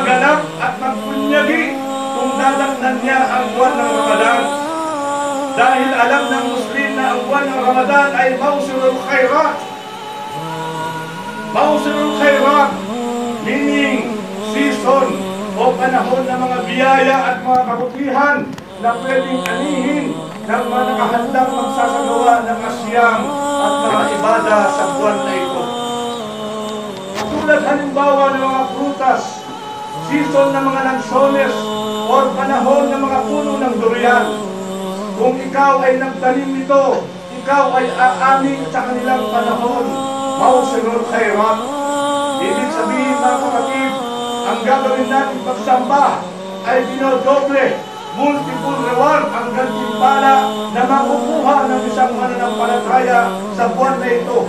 maganap at magpunyagi kung dadatnan niya ang buwan ng Ramadan. Dahil alam ng Muslim na ang buwan ng Ramadan ay Mawsimul Khairat. Mawsimul Khairat, meaning season o panahon ng mga biyaya at mga kabutihan na pwedeng anihin ng mga nakahandang magsasagawa ng asyam at mga ibada sa buwan na ito. Tulad halimbawa ng mga prutas, season ng mga lansones o panahon ng mga puno ng durian. Kung ikaw ay nagtanim nito, ikaw ay aani sa kanilang panahon, Mawsimul Khairat. Ibig sabihin mga kapatid, ang gagawin natin pagsamba ay dinodoble, multiple reward ang gantimpala na makukuha ng isang mananampalataya sa buwan na ito.